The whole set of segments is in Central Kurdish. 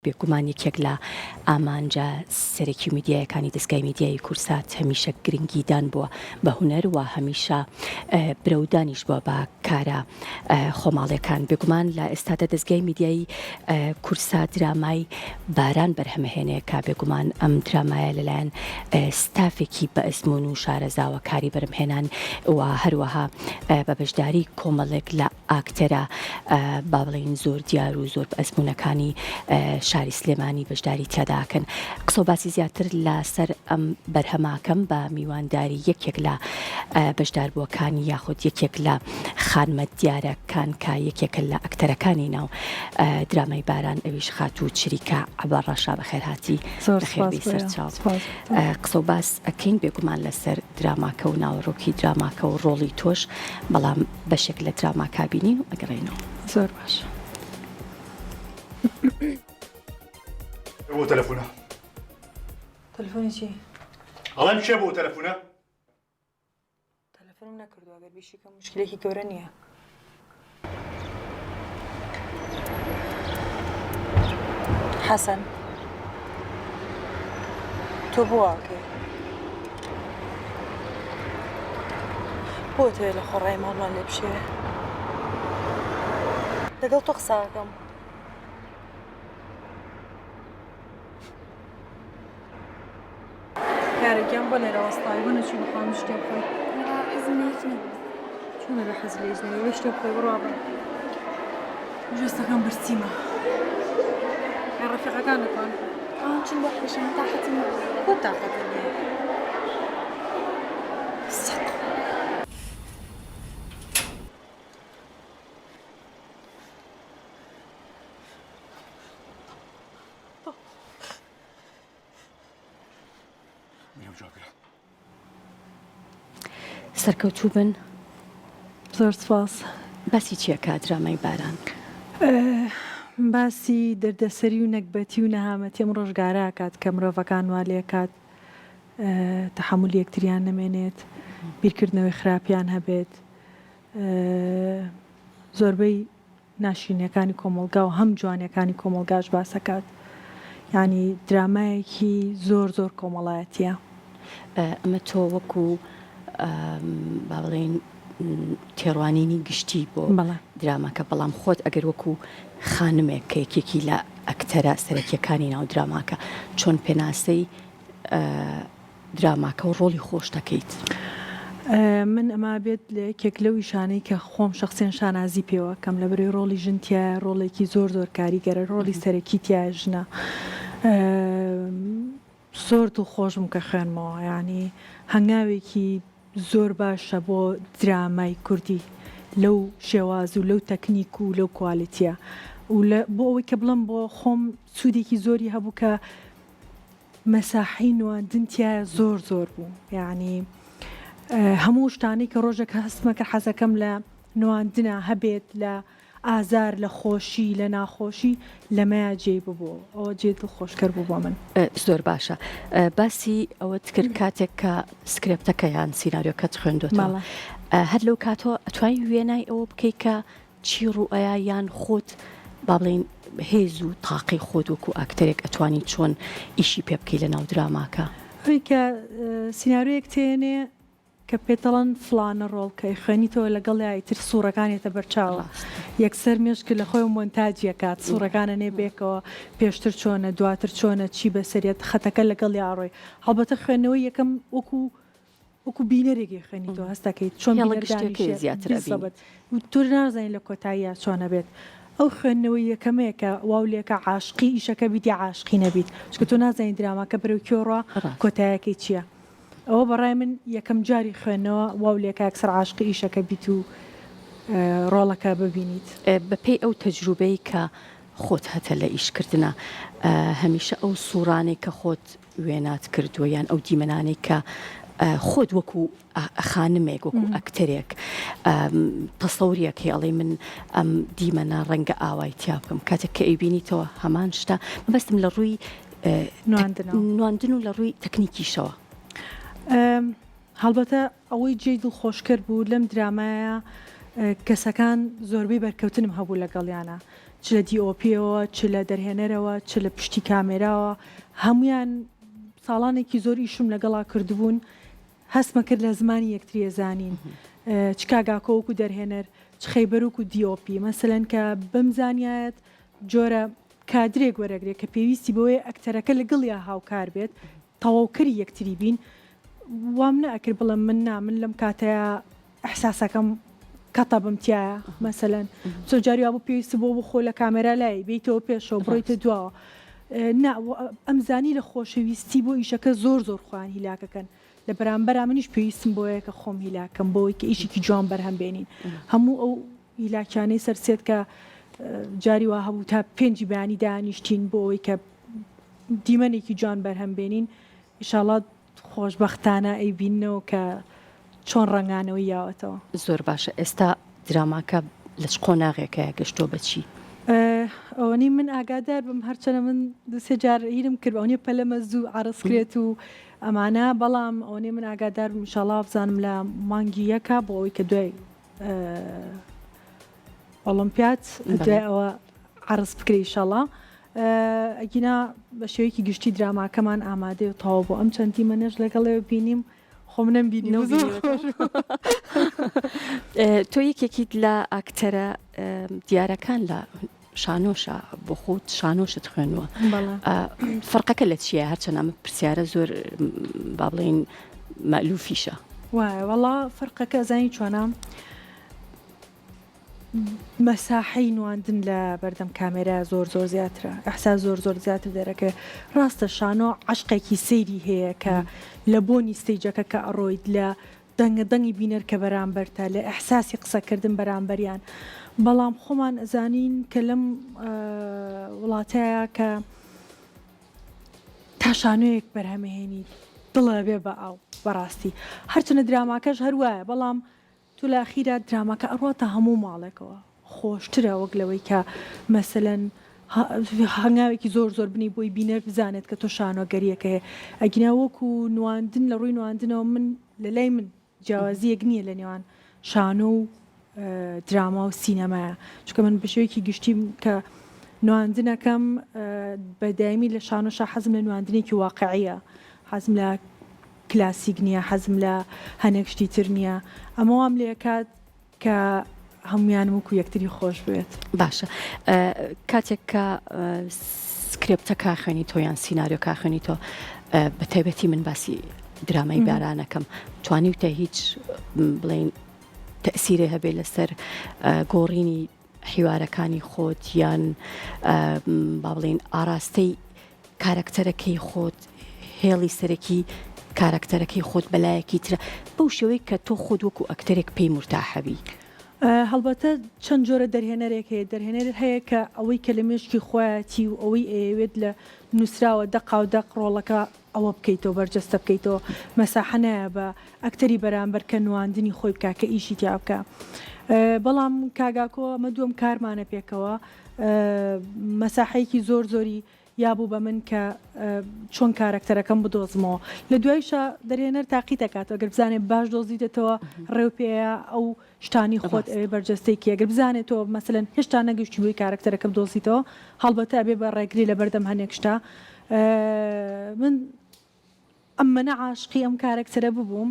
بێگومان یەکێک لە ئامانجە سەرەکی میدیایەکانی دەستگای میدیای کورسات هەمیشە گرنگیدان بووە بە هونەر و هەمیشە برەودانیش بووە بە کارە خۆماڵیەکان. بێگومان لە ئێستادا دەستگای میدیایی کورسات درامای باران بەرهەمهێنەیەکە. بێگومان ئەم درامایە لەلایەن ستافێکی بە ئەزمون و شارەزاوە کاری بەرهەمهێنان و هەروەها بە بەشداری کۆمەڵێک لە ئاکتەرە با بڵێن زۆر دیار و زۆر بە ئەزمونەکانی شاری سلێمانی بەشداری تیاداکەن. قسە و باسی زیاتر لەسەر ئەم بەرهەماکەم بە میوانداری یەکێک لە بەشداربووەکانی یاخود یەکێک لە خانمە دیارەکان کە یەکێکە لە ئەکتەرەکانی ناو درامای باران ئەویش خات و چریکە عەبا ڕەشا بەخێرهاتی بەخێربی سەرچاو. قسە و باس ئەکەین بێگومان لەسەر دراماکە و ناوەڕۆکی دراماکە و ڕۆڵی تۆش، بەڵام بەشێک لە دراماکە بینین و ئەگەڕێنەوە. زۆر باش. بۆ تەلەفۆنە. تەلەفۆنی چی؟ ئەڵێم چێ بۆ تەلەفۆنە؟ تەلەفۆنم نەکردو، ئەگەر بیشی کە موشکلێکی گەورە نییە. حەسەن، تۆ بۆ واکەی؟ بۆ تۆیە لە خۆڕای ماڵمان لێ بشێ؟ لەگەڵ تۆ قساکەم. یارێکیان بۆ لێرە وەستای بۆ نەچوو بخوام شتێ بخۆی. چۆنە لە حەز لێش نەوە شتێ بخۆی بڕوا بڕ. ژێستەکەم برسیمە. یا ڕەفیقەکانتان؟ چون بۆ خۆشم تاقەتم بۆ تاقەتم نییە. سەرکەوتوو بن. زۆر سپاس. باسی چیەکە درامای باران؟ باسی دەردەسەری و نەکبەتی و نەهامەتی ئەم ڕۆژگارە کات کە مرۆڤەکان وا لێ کات تەحمولی یەکتریان نەمێنێت، بیرکردنەوەی خراپیان هەبێت، زۆربەی ناشرینیەکانی کۆمەڵگا و هەم جوانیەکانی کۆمەڵگاش باسەکات. یعنی درامایەکی زۆر زۆر کۆمەڵایەتیە. ئەمە تۆ وەکو با بڵێن تێڕوانینی گشتی بۆ دراماکە، بەڵام خۆت ئەگەر وەکو خانمێک کە یەکێکی لە ئەکتەرە سەرەکیەکانی ناو دراماکە چۆن پێناسەی دراماکە و ڕۆڵی خۆش دەکەیت؟ من ئەما بێت لە یەکێک لەو ئیشانەی کە خۆم شخصیان شانازی پێوە کەم لە بەرەی ڕۆڵی ژنتیە، ڕۆڵێکی زۆر زۆر کاریگەرە، ڕۆڵی سەرەکی تیا ژنە. زۆر دڵخۆشم کە خوێنمەوە، ینی هەنگاوێکی زۆر باشە بۆ درامای کوردی لەو شێواز و لەو تەکنیک و لەو کوالیتیە و بۆ ئەوەی کە بڵم بۆ خۆم سوودێکی زۆری هەبوو کە مەساحی نواندنتیە زۆر زۆر بوو. یعنی هەموو شتانەی کە ڕۆژێک هەستمە کە حەزەکەم لە نواندنە هەبێت، لە ئازار، لە خۆشی، لە ناخۆشی لەمەیە جێ ببوو. ئەوە جێ دڵخۆشکەر بوو بۆ من. زۆر باشە. باسی ئەوەت کرد کاتێک کە سکرێپتەکە یان سیناریۆکەت خوێندوێتەوە، هەر لەو کاتۆ ئەتوانی وێنای ئەوە بکەیت کە چی ڕوئەیە یان خۆت با بڵێن هێز و تاقی خۆت وەکو ئاکتەرێک ئەتوانی چۆن ئیشی پێ بکەی لە ناو دراماکە؟ ئەوەی کە سیناریۆیەک تێنێ کە پێتەڵەن فلانە ڕۆڵکەی خوێنیتەوە لەگەڵ یایتر سوورەکانێتە بەرچاوە، یەکسەر مێشک لە خۆی مۆنتاجیە کات سوورەکانە نێبێکەوە پێشتر چۆنە دواتر چۆنە چی بەسەرێت خەتەکە لەگەڵ یاڕۆی. هەڵبەتە خوێندنەوەی یەکەم وەکو بینەرێکی خوێنیتەوە هەستەکەیت چۆن زیاتر تور نازانین لە کۆتاییە چۆنە بێت. ئەو خوێندنەوەی یەکەمەیە کە واولێکە عاشقی ئیشەکە بیتی عاشقی نەبیت، چکە تۆ نازانین دراماکە بەرەو کێڕە کۆتاییەکەی چییە. ئەوە بەڕای من یەکەم جاری خوێنەوە واولێکە ئەکسەر عاشقی ئیشەکە بیت و ڕۆڵەکە ببینیت. بەپێی ئەو تەجروبەی کە خۆت هەتە لە ئیشکردنە، هەمیشە ئەو سوورانەی کە خۆت وێنات کردووە یان ئەو دیمەنانەی کە خۆت وەکو خانمێک وەکو ئەکتەرێک تەسەوریەکەی ئەڵێ من ئەم دیمەنە ڕەنگە ئاوای تیا بکەم کاتێک کە ئەیبینیتەوە هەمان شتە، مەبەستم لە ڕووی نواندن و لە ڕووی تەکنیکیشەوە. هەڵبەتە ئەوەی جێ دڵخۆشکەر بوو لەم درامایە کەسەکان زۆربەی بەرکەوتنم هەبوو لەگەڵیانە چ لە دیۆپیەوە چ لە دەرهێنەرەوە چ لە پشتی کامێراوە هەمویان ساڵانێکی زۆر ئیشم لەگەڵا کردبوون هەستمە کرد لە زمانی یەکتریە زانین چ کاگاکۆوەکو دەرهێنەر چ خەیبەرۆک و دیۆپی مەسەلەن کە بمزانایەت جۆرە کادرێک وەرەگرێت کە پێویستی بەوەی ئەکتەرەکە لەگەڵیا هاوکار بێت تەواوکەری یەکتری بین وام نەئەکرد بڵم من لەم کاتەیە ئەحساسەکەم کەتە بمتیایە مەسەلەن جاری بۆ پێویست بۆ بخۆ لە کامێرا لای بیتەوە پێشەوە بڕۆیتە دواوە ئەمزانی لە خۆشەویستی بۆ ئیشەکە زۆر خۆیان هیلاکەکەن لە بەرامبەر منیش پێویستم بۆیە کە خۆم هیلاکەم بۆی کە ئیشێکی جوان بەرهەم بێنین هەموو ئەو هیلاکیانەی سەرسێت کە جاری وا هەبوو تا 5 بەیانی دانیشتین بۆ ئەوەی کە دیمەنێکی جوان بەرهەم بێنین ئیشاڵڵا خۆشبەختانە ئەیبینەوە کە چۆن ڕنگانەوەی یاوەتەوە زۆر باشە ئێستا دراماکە لە چ قۆناغێکەیە گەشتۆ بەچی ئەوەنی من ئاگادار بم هەرچەنە من دوسێ جار هیرم کرد ئەوەی پەلەمە زوو عرسکرێت و ئەمانە بەڵام ئەوەی من ئاگادار بم ئینشاڵڵا بزانم لە مانگی یەکە بۆ ئەوەی کە دوای ئۆلۆمپیات دوای ئەوە عرس بکری ئینشاڵڵا ئەگینا بە شێوەیەکی گشتی دراماکەمان ئامادەی و تەواو بۆ ئەم چەندی منێژ لەگەڵەوە بینیم خۆ منم بینی تۆ یەکێکیت لە ئاکتەرە دیارەکان لە شانۆشە بۆ خۆت شانۆشت خوێنووە فەرقەکە لە چیە هەرچەند ئەمە پرسیارە زۆر با بڵێن مەئلوفیشە وایە وەڵا فەرقەکە زانی چۆنە مەساحەی نواندن لە بەردەم کامێرا زۆر زیاترە ئەحساس زۆر زیاتر دەرەکە ڕاستە شانۆ عشقێکی سەیری هەیە کە لە بۆنی ستەیجەکە کە ئەڕۆیت لە دەنگی بینەر کە بەرامبەرتە لە ئەحساسی قسەکردن بەرامبەریان بەڵام خۆمان ئەزانین کە لەم وڵاتەیە کە تا شانۆیەک بەرهەمەهێنی دڵە بێ بە ئاو بەڕاستی هەرچەنە دراماکەش هەروایە بەڵام تو لە ئەخیرا دراماکە ئەڕاتە هەموو ماڵێکەوە خۆشترە وەک لەوەی کە مەسەلەن هەنگاوێکی زۆر بنی بۆی بینەر بزانێت کە تۆ شانۆگەریەکە هەیە ئەگینا وەکو نواندن لە ڕووی نواندنەوە من لە لای من جیاوازیەک نییە لە نێوان شانۆ و دراما و سینەمایە چکە من بەشێوەیەکی گشتی کە نواندنەکەم بەدایمی لە شانۆشە حەزم لە نواندنێکی واقعیە حەزم لە کلاسیک نییە حەزم لە هەنێک شتی تر نییە ئەمەوام لێ کات کە هەمویان وەکو یەکتری خۆش بێت باشە کاتێک کە سکرێپتە کاخێنی تۆ یان سیناریۆ کاخێنی تۆ بە تایبەتی من باسی درامای بارانەکەم توانیوتە هیچ بڵێن تەسیرێ هەبێت لەسەر گۆڕینی حیوارەکانی خۆت یان با بڵێن ئاراستەی کارەکتەرەکەی خۆت هێڵی سەرەکی کارەکتەرەکەی خۆت بەلایەکی ترە بەو شێوەی کە تۆ خۆت وەکو ئەکتەرێک پێی مرتاحەبی هەڵبەتە چەند جۆرە دەرهێنەرێک هەیە دەرهێنەر هەیە کە ئەوەی کە لە مێشکی خۆیەتی و ئەوەی ئەوێت لە نووسراوە دەقا و دەق ڕۆڵەکە ئەوە بکەیتەوە بەرجەستە بکەیتەوە مەساحەنایە بە ئەکتەری بەرامبەر کە نواندنی خۆی بکە کە ئیشی تیا بکە بەڵام کاگاکۆ ئەمە دووەم کارمانە پێکەوە مەساحەیەکی زۆری یابوو بە من کە چۆن کارەکتەرەکەم بدۆزمەوە لە دوایشە دەرهێنەر تاقی دەکاتەوە گەر بزانێت باش دۆزیدێتەوە ڕێو پێەیە ئەو شتانی خۆت ئەوێ بەرجەستەیەکی ئەگەر بزانێتەوە مەسەلەن هێشتا نەگەشتی بۆی کارەکتەرەکە بدۆزیتەوە هەڵبەتە ئەبێ بە ڕێگری لە بەردەم هەنێک شتا من ئەممەە عاشقی ئەم کارەکتەرە ببووم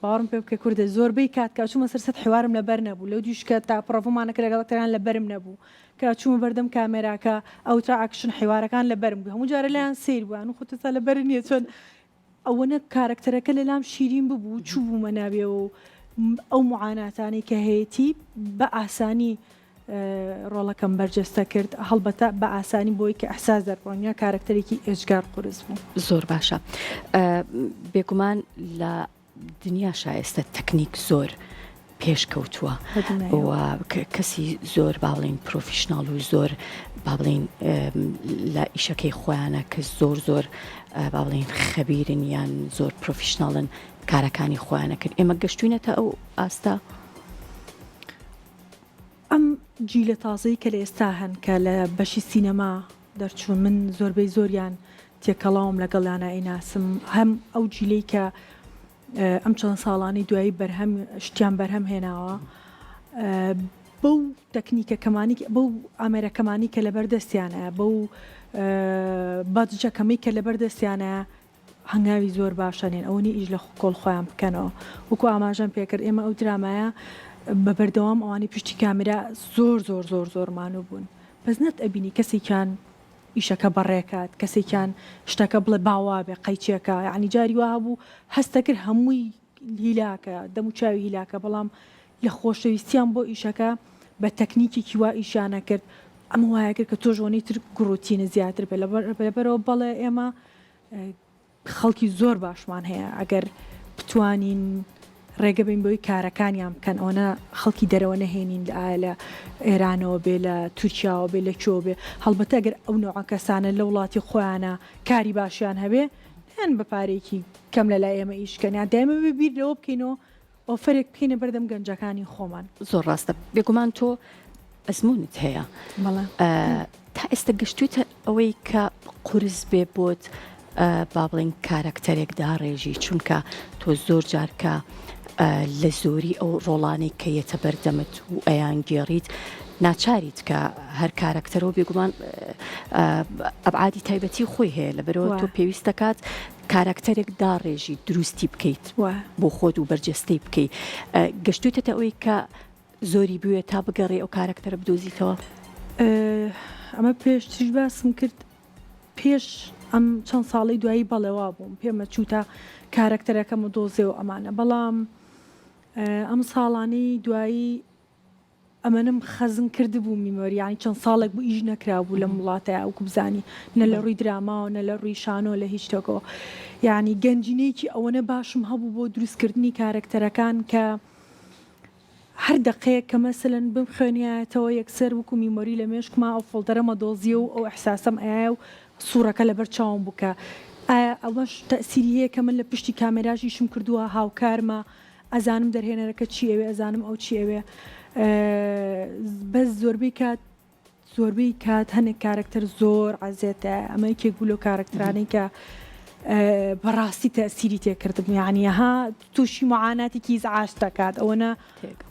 باوەڕم پێ بکە کوردە زۆربەی کاتکە چوومە سەرسەد حوارم لەبەر نەبوو لەو دویشکە تا پرۆڤمانەکە لەگەڵەکتەران لەبەرم نەبوو کە چوومە بەردەم کامێراکە ئەوترا ئاکشن حیوارەکان لەبەرم بوو هەموو جارە لایەن سیر بووان و خۆتەسا لەبەر نییە چۆن ئەوەنە کارەکتەرەکە لەلام شیرین ببوو چوو بوومە ناوێ و ئەو معاناتانی کە هەیەی بە ئاسانی ڕۆڵەکەم بەرجەستە کرد هەڵبەتە بە ئاسانی بۆی کە ئەحساس دەربڕۆنیا کارەکتەرێکی ئێجگار قورس بوو زۆر باشە بێگومان لە دنیا شایستە تەکنیک زۆر پێشکەوتووە کەسی زۆر باڵین پرۆفیشناڵ و زۆر باڵین لە ئیشەکەی خۆیانە کە زۆر باڵین خەبیرن یان زۆر پرۆفیشناڵن کارەکانی خۆیانە کرد ئێمە گەشتوینەتە ئەو ئاستا ئەم جیلە تازەی کە لە ئێستا هەن کە لە بەشی سینەما دەرچوون من زۆربەی زۆریان تێکەڵاوم لەگەڵیانە ئەیناسم هەم ئەو جیلەی کە ئەم چەند ساڵانی دوایی بەرهەم شتیان بەرهەم هێناوە بەو تەکنیکە کەمانی بەو ئامێرە کەمانی کە لەبەر دەستیانە بەو بەجەکەمی کە لەبەر دەستیانە هەنگاوی زۆر باشەنێن ئەوەی ئیش لە کۆڵ خۆیان بکەنەوە وەکو ئاماژەم پێکرد ئێمە ئەو درامایە بە بەردەوام ئەوانی پشتی کامێرا زۆرمانوو بوون بەس نەت ئەبینی کەسێکیان ئیشەکە بەڕێکات کەسێکیان شتەکە بڵێ باوا بێ قەیچێکە یعنی جاری وا هەبوو هەستە کرد هەمووی هیلاکە دەم و چاوی هیلاکە بەڵام لە خۆشەویستیان بۆ ئیشەکە بە تەکنیکێکی وا ئیشانە کرد ئەمە وایە کرد کە تۆ ژۆنی تر گڕوتینە زیاتر بێ لەبەرەوە بەڵێ ئێمە خەڵکی زۆر باشمان هەیە ئەگەر بتوانین ڕێگە بین بۆی کارەکانیان بکەن ئەوە خەڵکی دەرەوە نەهێنین لە ئێرانەوە بێ لە تورکیاوە بێ لە کۆ بێ هەڵبەتە ئەگەر ئەو نوع کەسانە لە وڵاتی خۆیانە کاری باشیان هەبێ هێن بە پارێکی کەم لە لای ئێمە ئیشکەنیان دایمە ببیر لەوە بکەینەوە ئۆفرێک بکەینە بەردەم گەنجەکانی خۆمان زۆر ڕاستە بێگومان تۆ ئەزمونت هەیە تا ئێستا گەشتوتە ئەوەی کە قورس بێ بۆت با بڵێن کارەکتەرێک داڕێژی چونکە تۆ زۆر جارکە لە زۆری ئەو ڕۆڵانەی کە یەتە بەردەمت و ئەیان گێڕیت ناچاریت کە هەر کارەکتەرەوە بێگومان ئەبعادی تایبەتی خۆی هەیە لەبەرەوە تۆ پێویست دەکات کارەکتەرێک داڕێژی دروستی بکەیت بۆ خۆت و بەرجەستەی بکەیت گەشتوتە ئەوەی کە زۆری بووە تا بگەڕێ ئەو کارەکتەرە بدۆزیتەوە ئەمە پێشتریش باسم کرد پێش ئەم چەند ساڵی دوایی بەڵێوا بووم پێمە چووتە کارەکتەرەکەم و دۆزێ و ئەمانە بەڵام ئەم ساڵانەی دوایی ئەمەنم خەزم کرد بوو میمۆریانی چەند ساڵێک بوو ئیش نەکرا بوو لە وڵاتەیە ئەو کوبزانی نە لە ڕووی دراماوە نە لە ڕووی شانۆ لە هیچ شتێکەوە یعنی گەنجینەیەکی ئەوەنە باشم هەبوو بۆ دروستکردنی کارەکتەرەکان کە هەر دقەیەک کە مەسەلەن بخوێنیایەتەوە یەکسەر وەکو میمۆری لە مێشکما ئەو فڵدەرەمە دۆزیە و ئەو ئەحساسەم ئایا و سوورەکە لەبەر چاوم بووکە ئایا ئەوەش تەسیری هەیە کە من لە پشتی کامێراژیشم کردووە هاوکارمە ئەزانم دەرهێنەرەکە چی ئەوێ ئەزانم ئەو چی ئەوێ بەس زۆربەی کات هەنێک کارکتەر زۆر عەزێتە ئەمە یەکێک بوو لەو کارکترانەی کە بەڕاستی تەسیری تێکردم یعنی ها تووشی معاناتێکی ئیزعاج دەکات ئەوەنە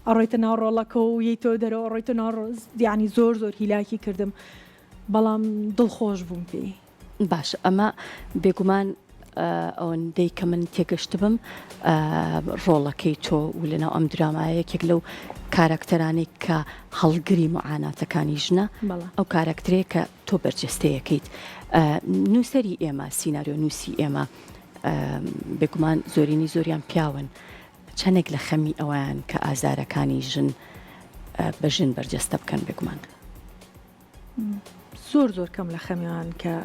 ئەڕۆیتە ناو ڕۆڵەکە و یەیتەوە دەرەوە ئەڕۆیتە ناو یعنی زۆر هیلاکی کردم بەڵام دڵخۆش بووم پێی باش ئەمە بێگومان ئەوەندەی کە من تێگەشتبم ڕۆڵەکەی تۆ و لەناو ئەم درامایە یەکێک لەو کارەکتەرانێک کە هەڵگری معاناتەکانی ژنە ئەو کارەکترەیە کە تۆ بەرجەستەیەکەیت نووسەری ئێمە سیناریۆ نووسی ئێمە بێگومان زۆرینی زۆریان پیاون چەندێک لە خەمی ئەویان کە ئازارەکانی ژن بە ژن بەرجەستە بکەن بێگومان زۆر کەم لە خەمیان کە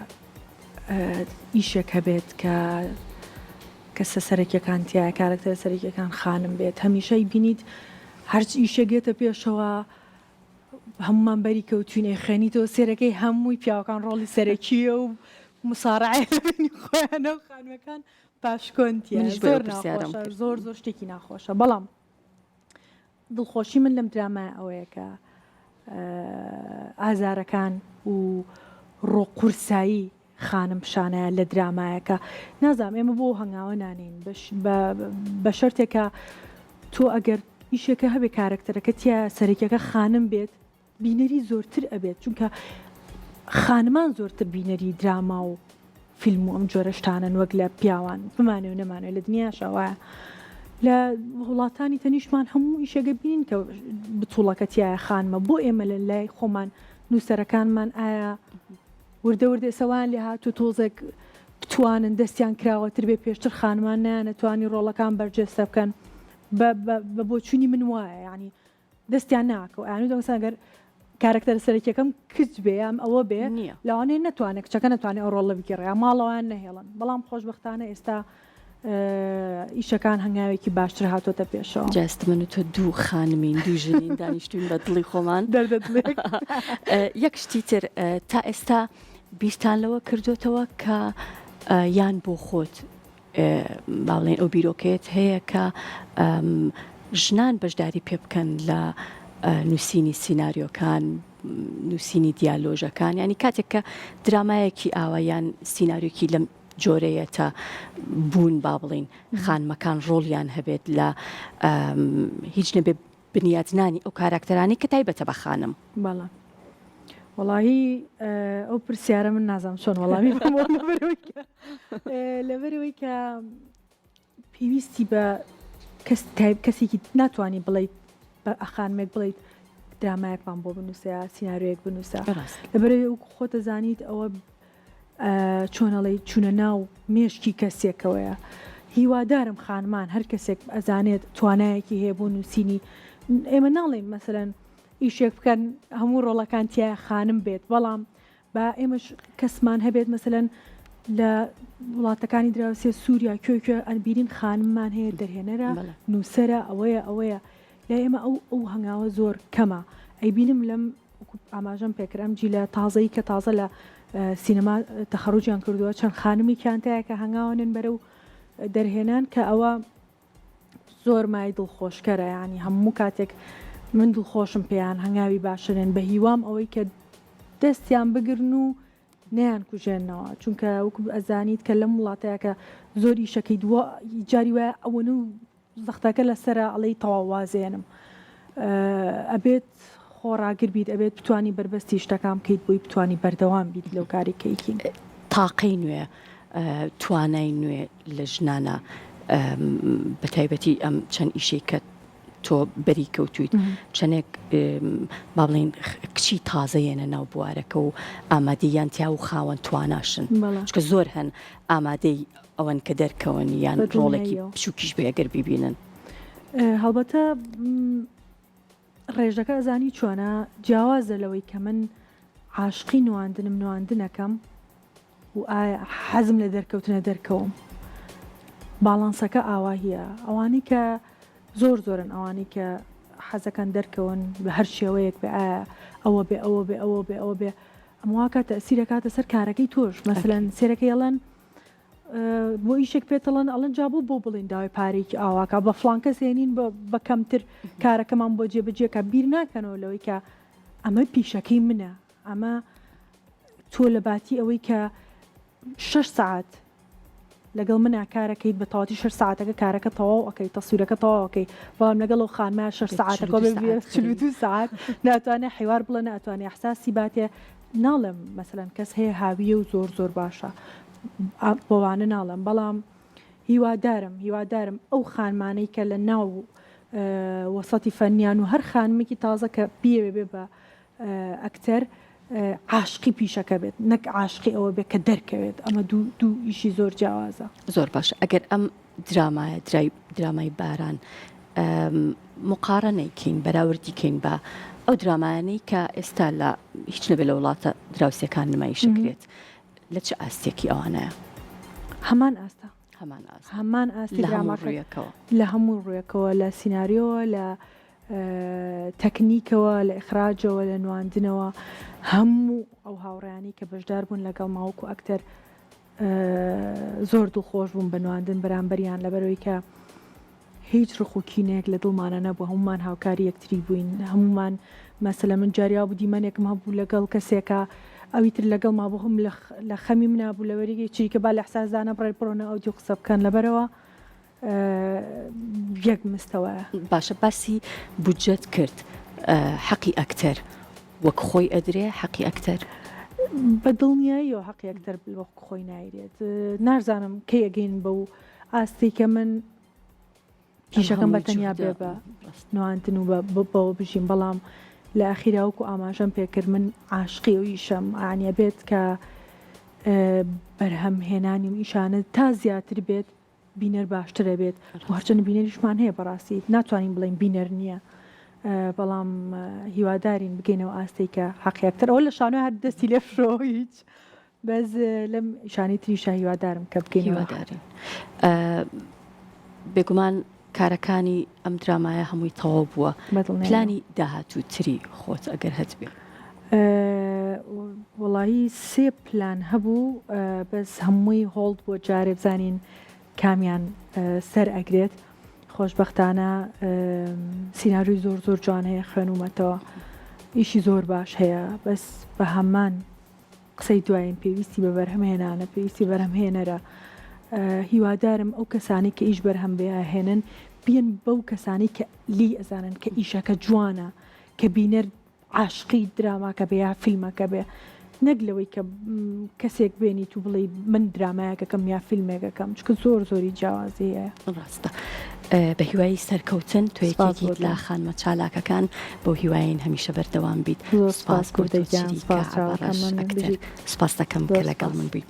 ئیشێک هەبێت کە کەسە سەرەکیەکان تایە کارەکتەر سەرەکیەکان خانم بێت هەمیشەی بینیت هەرچ ئیشەگێتە پێشەوە هەمومان بەری کەوتوینێ خێنیتەوە سێرەکەی هەمووی پیاوەکان ڕۆڵی سەرەکیە و مساڕعی خۆیانە و خانوەکان پاشکۆنتیە زۆر شتێکی ناخۆشە بەڵام دڵخۆشی من لەم درامای ئەوەیە کە ئازارەکان و ڕۆقورسایی خانم پیشانەیە لە درامایەکە نازام ئێمە بۆ هەنگاوە نانین بە شەرتێکە تۆ ئەگەر ئیشێکە هەبێ کارەکتەرەکە تیا سەرێکەکە خانم بێت بینەری زۆرتر ئەبێت چونکە خانمان زۆرتر بینەری دراما و فیلم و ئەم جۆرە شتانن وەک لە پیاوان بمانێ و نەمانێت لە دنیاشەوەە لە وڵاتانی تەنیشمان هەموو ئیشەگە بینین کە بچوڵەکەتیایە خانمە بۆ ئێمە لە لای خۆمان نووسەرەکانمان ئایا وردە سەوان لێ هاتو تۆزێک بتوانن دەستیان کراوەتر بێ پێشتر خانمان نەتوانی ڕۆڵەکان بەرجەستە بکەن بە بۆچوونی من وایە ینی دەستیان ناکەوە ئەنو دەسەگەر کارکتەر سەرەکیەکەم کچ بێ ئەم ئەوە بێ لەوانێ نەتوانێت کچەکە نەتوانێت ئەو ڕۆڵە بگیڕێ ماڵەوەیان نەهێڵن بەڵام خۆشبەختانە ئێستا ئیشەکان هەنگاوێکی باشتر هاتۆتە پێشەوە جاست من و تۆ دوو خانمین دوو ژنین دانیشتوین بە دڵی خۆمان یەک شتی تر تا ئێستا بیرتان لەوە کردوتەوە کە یان بۆ خۆت باڵێن ئەو بیرۆکێت هەیە کە ژنان بەشداری پێ بکەن لە نووسینی سیناریۆکان نووسینی دیالۆژەکان ینی کاتێک کە درامایەکی ئاوە یان سیناریۆکی لەم جۆرەیەتە بوون با بڵین خانمەکان ڕۆڵیان هەبێت لە هیچ نەبێ بنیاتنانی ئەو کاراکتەرانی کە تایبەتە بە خانم. بەڵام وڵی ئەو پرسیارە من نازانم چۆن وەڵامی لەبەرەوەی کە پێویستی بە کەسێکی ناتوانانی بڵیت بە ئەخانمێک بڵیت درامایەکمان بۆ بنووسە سینناارۆیەک بنووسە لەبەرەوەی خۆتە زانیت ئەوە چۆنەڵی چوونە ناو مێشکی کەسێکەوەیە هیوادارم خانمان هەر کەسێک ئەزانێت توانایەکی هەیە بۆ نووسینی ئێمە ناڵێم مەسەرەن ئیشێک بکەن هەموو ڕۆڵەکان تایە خانم بێت بەڵام با ئێمەش کەسمان هەبێت مەسەرەن لە وڵاتەکانی دراوسێ سووریا کوێکوێ ئەنبیرین خانممان هەیە دەرهێنەرە نووسەرە ئەوەیە لە ئێمە ئەو هەنگاوە زۆر کەمە ئەیبینم لەم ئاماژەم پێکرام جی لە تازایی کە تازە لە سینەما تەخەڕوجیان کردووە چەند خانمی کیانتەیە کە هەنگاوانن بەرەو دەرهێنان کە ئەوە زۆر مای دڵخۆشکەرە ینی هەموو کاتێک من دڵخۆشم پێیان هەنگاوی باشرێن بە هیوام ئەوەی کە دەستیان بگرن و نیان کوژێنەوە چونکە وەکو ئەزانیت کە لەم وڵاتەیە کە زۆر ئیشەکەی دووە جاری وایە ئەوەن و زەختەکە لەسرە ئەڵەی تەواوازێنم ئەبێت خۆڕاگر بیت ئەبێت بتانی بربەستی شتەکان بکەیت بۆی بتانی بەردەوام بیت لەو کاری کەیکین تاقەی نوێ توانای نوێ لە ژنانە بە تایبەتی ئەم چەند ئیشەی کە تۆ بەری کەوتویت چەندێک با بڵین کچی تازەیەنە ناو بوارەکە و ئامادەیان تیا و خاوەن تواناشن چکە زۆر هەن ئامادەی ئەوەن کە دەرکەون یان ڕۆڵێکی پشوکیش بێ ئەگەر ببینن هەڵبەتە ڕێژەکە ئەزانی چۆنە جیاوازە لەوەی کە من عاشقی نواندنەکەم و ئایا حەزم لە دەرکەوتنە دەرکەوم باڵانسەکە ئاواهیە ئەوانی کە زۆرن ئەوانی کە حەزەکان دەرکەون بە هەر شێوەیەک بێ ئەوە بێ ئەوە بێ ئەوە بێ ئەوە بێ ئەمواکە تەسیرەکاتە سەر کارەکەی تۆش مەسەلەن سێرەکەی ئەڵەن بۆ ئیشێک پێتەڵەن ئەڵەن جابوو بۆ بڵین داوای پارێکی ئاواکە بە فڵانکە سێنین بە کەمتر کارەکەمان بۆ جێبەجێکە بیر ناکەنەوە لەوەی کە ئەمە پیشەکەی منە ئەمە تۆ لە باتی ئەوەی کە 6 ساعت لەگەڵ منە کارەکەیت بە تاواتی 6 ساعتەکە کارەکە تەواو ئەەکەی تەسوورەکە تەواوەکەی بەڵام لەگەڵ و خانمە 6 ساعتەکە 42 ساعت ناتوانێت حیوار بڵێ ناتوانێت احساسی باتێ ناڵم مەسەلەن کەس هەیە هاویە و زۆر باشە بۆوانە ناڵم بەڵام هیوادارم ئەو خانمانەی کە لە ناو وەسەتی فەنیان و هەر خانمێکی تازە کە بێ بە ئەکتەر عاشقی پیشەکە بێت نەک عاشقی ئەوە بێت کە دەرکەوێت ئەمە دوو ئیشی زۆر جیاوازە زۆر باشە ئەگەر ئەم درامای باران مقارنەیکەین بەراوردیکەین بە ئەو درامانەی کە ئێستا لە هیچ نەبێت لە وڵاتە دراوسەکان نمایشەکرێت لە چه ئاستێکی ئەوانەیە هەمان ئاستی لە هەموو ڕوویەکەوە لە سینناریۆوە لە تەکنیکەوە لە ئەخراجەوە لە نواندنەوە هەموو ئەو هاوڕیانی کە بەشدار بوون لەگەڵ ماوەکو ئەکتەر زۆر دڵخۆش بوون بە نواندن بەرامبەریان لەبەرەوەی کە هیچ ڕخوکینێک لە دڵمانە نەبوو هەمومان هاوکاری یەکتری بووین هەمومان مەسەلە من جاریا بوو دیمەنێکم هەبوو لەگەڵ کەسێکە ئەویتر لەگەڵ ما بۆ هەم لە خەمی منابوو لەوەریگەی چیکە با لە حسازانە بڕێ بڕۆنە ئەو دی قسە بکەن لەبەرەوە یەک مستەوەیە باشە باسی بودجەت کرد حەقی ئەکتەر وەک خۆی ئەدرێ حەقی ئەکتەر بە دڵنیایی و حەقی ئەکتەر وەک خۆی نایرێت نازانم کەی ئەگەین بە و ئاستی کە من کیشەکەم بەتەنیا بێ بە نواندن و بەوە بژین بەڵام لە ئەخیراوەکو ئاماژەم پێکرد من عاشقی و ئیشەم ئاانیە بێت کە بەرهەمهێنانی و ئیشانە تا زیاتر بێت بینەر باشترە بێت هەرچەند بینەریشمان هەیە بەڕاستی ناتوانین بڵین بینەر نییە بەڵام هیوادارین بگەینەوە ئاستی کە حەقیەکتر ئەو لە شانۆ هەر دەستی لێ فرۆ هیچ بەس لەم شانی تریشە هیوادارم کە بگەینەوەدارین بێگومان کارەکانی ئەم درامایە هەمووی تەواو بووە پلانی داهاتوو تری خۆت ئەگەر هەت بێ وڵایی 3 پلان هەبوو بەس هەمووی هۆڵد بۆ جارێ بزانین کامیان سەر ئەگرێت خۆشببختانە سینناریوی زۆر جوان هەیە خوێنومەتەوە ئیشی زۆر باش هەیە بەس بە هەمان قسەی دوایین پێویستی بە بەرهەمهێنانە پێویستی بەرهەمهێنەرە هیوادارم ئەو کەسانی کە ئیش بەرهەم بێهێنن بێن بەو کەسانی کە لی ئەزانن کە ئیشەکە جوانە کە بینەر عاشقی دراماکە بێ یا فیلمەکە بێ نەک لەوەی کە کەسێک بێنیت و بڵێ من درامایەکەکەم یا فیلمێکەکەم چکە زۆر زۆری جیاوازەیە. ڕاستە بە هیوای سەرکەوتن توێکێکیت لە خانمە چالاکەکان بۆ هیواین هەمیشە بەردەوام بیت. سپاس کوردەیان سپاس دەکەم کە لەگەڵ من بوویت.